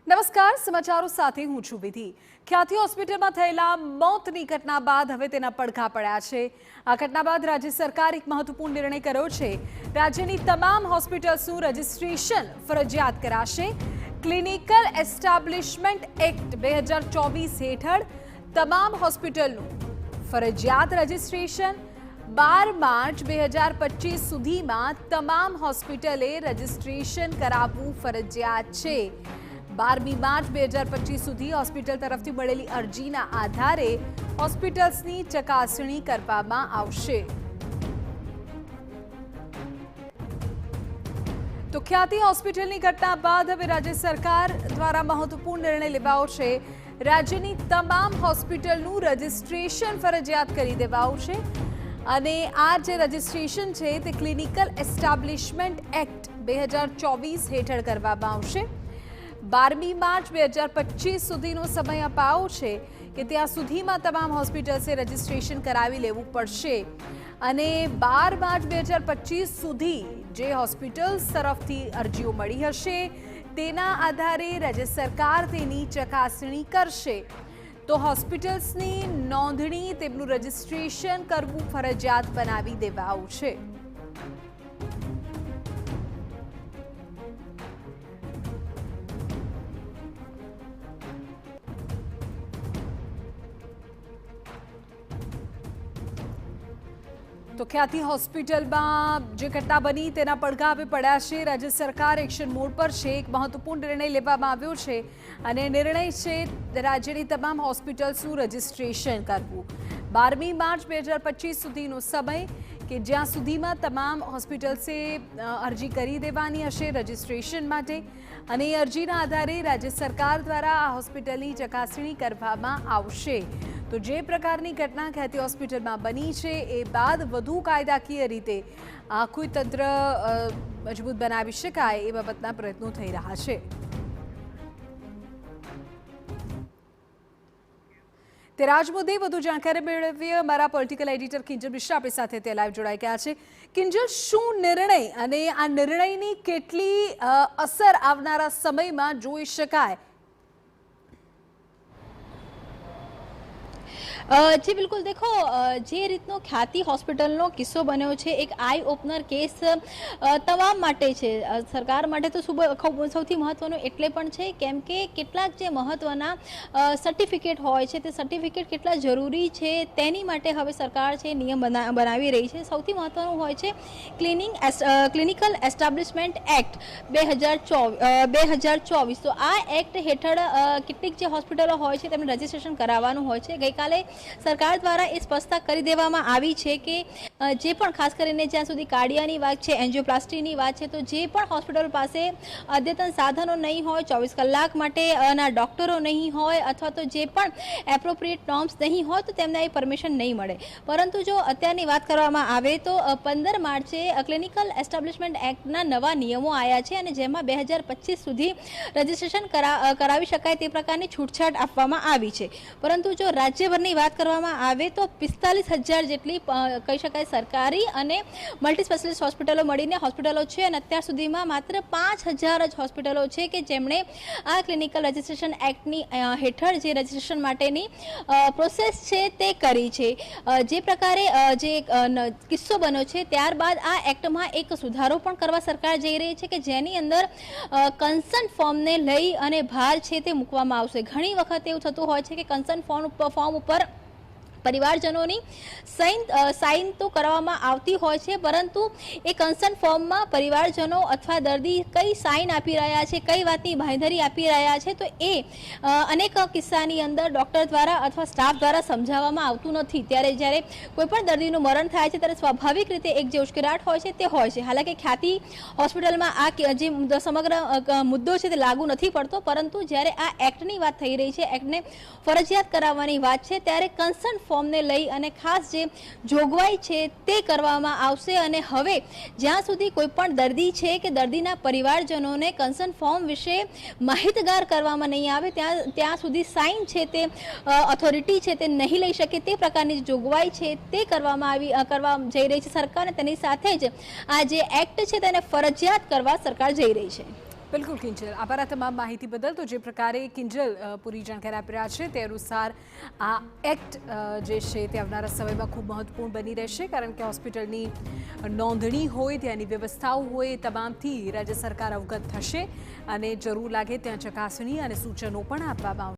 નમસ્કાર, સમાચારો સાથે હું છું વિધિ। ખ્યાતિ હોસ્પિટલમાં થયેલા મોતની ઘટના બાદ હવે તેના પડઘા પડ્યા છે। આ ઘટના બાદ રાજ્ય સરકાર એક મહત્વપૂર્ણ નિર્ણય કર્યો છે। રાજ્યની તમામ હોસ્પિટલ્સનું રજિસ્ટ્રેશન ફરજિયાત કરાશે। ક્લિનિકલ એસ્ટાબ્લિશમેન્ટ એક્ટ 2024 હેઠળ તમામ હોસ્પિટલનું ફરજિયાત રજિસ્ટ્રેશન 12 માર્ચ 2025 સુધીમાં તમામ હોસ્પિટલે રજિસ્ટ્રેશન કરાવવું ફરજિયાત છે। 12 માર્ચ 2025 સુધી હોસ્પિટલ તરફથી મળેલી અરજીના આધારે હોસ્પિટલ્સની ચકાસણી કરવામાં આવશે। તો ખ્યાતિ હોસ્પિટલની ઘટના બાદ હવે રાજ્ય સરકાર દ્વારા મહત્વપૂર્ણ નિર્ણય લેવાયો છે। રાજ્યની તમામ હોસ્પિટલનું રજિસ્ટ્રેશન ફરજિયાત કરી દેવાયું છે અને આ જે રજિસ્ટ્રેશન છે તે ક્લિનિકલ એસ્ટાબ્લિશમેન્ટ એક્ટ 2024 હેઠળ કરવામાં આવશે। 12 માર્ચ 2025 સુધીનો સમય અપાયો છે કે ત્યાં સુધીમાં તમામ હોસ્પિટલ્સે રજિસ્ટ્રેશન કરાવી લેવું પડશે અને 12 માર્ચ 2025 સુધી જે હોસ્પિટલ્સ તરફથી અરજીઓ મળી હશે તેના આધારે રાજ્ય સરકાર તેની ચકાસણી કરશે। તો હોસ્પિટલ્સની નોંધણી તેમનું રજિસ્ટ્રેશન કરવું ફરજિયાત બનાવી દેવાયું છે। તો ખ્યાતિ હોસ્પિટલમાં જે ઘટના બની તેના પડઘા હવે પડ્યા છે। રાજ્ય સરકાર એક્શન મોડ પર છે। એક મહત્વપૂર્ણ નિર્ણય લેવામાં આવ્યો છે અને નિર્ણય છે રાજ્યની તમામ હોસ્પિટલ્સનું રજિસ્ટ્રેશન કરવું। 12 માર્ચ 2025 સુધીનો સમય કે જ્યાં સુધીમાં તમામ હોસ્પિટલ્સે અરજી કરી દેવાની હશે રજિસ્ટ્રેશન માટે અને એ અરજીના આધારે રાજ્ય સરકાર દ્વારા આ હોસ્પિટલની ચકાસણી કરવામાં આવશે। તો જે પ્રકારની ઘટના ખ્યાતિ હોસ્પિટલમાં બની છે એ બાદ વધુ કાયદાકીય રીતે આખું તંત્ર મજબૂત બનાવી શકાય એ બાબતના પ્રયત્નો થઈ રહ્યા છે। તે રાજ મુદ્દે વધુ જાણકારી મેળવીએ અમારા પોલિટિકલ એડિટર કિંજલ મિશ્રા આપણી સાથે તે લાઈવ જોડાઈ ગયા છે। કિંજલ, શું નિર્ણય અને આ નિર્ણયની કેટલી અસર આવનારા સમયમાં જોઈ શકાય? जी बिल्कुल, देखो जे रीतनो ख्याति हॉस्पिटलનો કિસ્સો બન્યો છે એક આઈ ઓપનર કેસ તમામ માટે છે। સરકાર માટે તો સૌથી મહત્વનું એટલે પણ છે કેમ કે કેટલાક જે મહત્વના સર્ટિફિકેટ હોય છે તે સર્ટિફિકેટ કેટલા જરૂરી છે તેની માટે હવે સરકાર છે નિયમ બનાવી રહી છે। સૌથી મહત્વનું હોય છે ક્લિનિકલ એસ્ટાબ્લિશમેન્ટ એક્ટ 2024। તો આ એક્ટ હેઠળ કેટલીક જે હોસ્પિટલો હોય છે તેમને રજિસ્ટ્રેશન કરાવવાનું હોય છે। ગઈકાલે સરકાર દ્વારા એ સ્પષ્ટતા કરી દેવામાં આવી છે કે જે પણ ખાસ કરીને જ્યાં સુધી કાર્ડિયાની વાત છે, એન્જિયોપ્લાસ્ટીની વાત છે, તો જે પણ હોસ્પિટલ પાસે અદ્યતન સાધનો નહીં હોય, 24 કલાક માટેના ડૉક્ટરો નહીં હોય અથવા તો જે પણ એપ્રોપ્રિએટ નોર્મ્સ નહીં હોય તો તેમને એ પરમિશન નહીં મળે। પરંતુ જો અત્યારની વાત કરવામાં આવે તો 15 માર્ચે ક્લિનિકલ એસ્ટાબ્લિશમેન્ટ એક્ટના નવા નિયમો આવ્યા છે અને જેમાં 2025 સુધી રજિસ્ટ્રેશન કરાવી શકાય તે પ્રકારની છૂટછાટ આપવામાં આવી છે। પરંતુ જો રાજ્યભરની વાત કરવામાં આવે તો 45,000 જેટલી કહી શકાય સરકારી અને મલ્ટી સ્પેશિયાલિસ્ટ હોસ્પિટલો મળીને હોસ્પિટલો છે અને અત્યાર સુધીમાં માત્ર 5,000 જ હોસ્પિટલો છે કે જેમણે આ ક્લિનિકલ રજિસ્ટ્રેશન એક્ટની હેઠળ જે રજિસ્ટ્રેશન માટેની પ્રોસેસ છે તે કરી છે। જે પ્રકારે જે કિસ્સો બન્યો છે ત્યારબાદ આ એક્ટમાં એક સુધારો પણ કરવા સરકાર જઈ રહી છે કે જેની અંદર કન્સર્ન ફોર્મને લઈ અને ભાર છે તે મૂકવામાં આવશે। ઘણી વખત એવું થતું હોય છે કે કન્સર્ન ફોર્મ ઉપર પરિવારજનોની સાઇન તો કરવામાં આવતી હોય છે પરંતુ એ કન્સર્ન ફોર્મમાં પરિવારજનો અથવા દર્દી કઈ સાઇન આપી રહ્યા છે, કઈ વાતની બાંયધરી આપી રહ્યા છે તો એ અનેક કિસ્સાની અંદર ડૉક્ટર દ્વારા અથવા સ્ટાફ દ્વારા સમજાવવામાં આવતું નથી। ત્યારે જ્યારે કોઈપણ દર્દીનું મરણ થાય છે ત્યારે સ્વાભાવિક રીતે એક જે ઉશ્કેરાટ હોય છે તે હોય છે। હાલાકી ખ્યાતિ હોસ્પિટલમાં આ જે સમગ્ર મુદ્દો છે તે લાગુ નથી પડતો પરંતુ જ્યારે આ એક્ટની વાત થઈ રહી છે, એક્ટને ફરજિયાત કરાવવાની વાત છે ત્યારે કન્સર્ન ફોર્મને લઈ અને ખાસ જે જોગવાઈ છે તે કરવામાં આવશે અને હવે જ્યાં સુધી કોઈ પણ દર્દી છે કે દર્દીના પરિવારજનોને કન્સર્ન ફોર્મ વિશે માહિતગાર કરવામાં નહીં આવે ત્યાં સુધી સાઇન છે તે ઓથોરિટી છે તે નહીં લઈ શકે તે પ્રકારની જોગવાઈ છે તે કરવા જઈ રહી છે સરકાર અને તેની સાથે જ આ જે એક્ટ છે તેને ફરજિયાત કરવા સરકાર જઈ રહી છે। બિલકુલ કિંજલ, આભાર આ તમામ માહિતી બદલ. તો જે પ્રકારે કિંજલ પૂરી જાણકારી આપી રહ્યા છે તે અનુસાર આ એક્ટ જે છે તે આવનારા સમયમાં ખૂબ મહત્વપૂર્ણ બની રહેશે, કારણ કે હોસ્પિટલની નોંધણી હોય, ત્યાંની વ્યવસ્થાઓ હોય, તમામથી રાજ્ય સરકાર અવગત થશે અને જરૂર લાગે ત્યાં ચકાસણી અને સૂચનો પણ આપવામાં આવશે.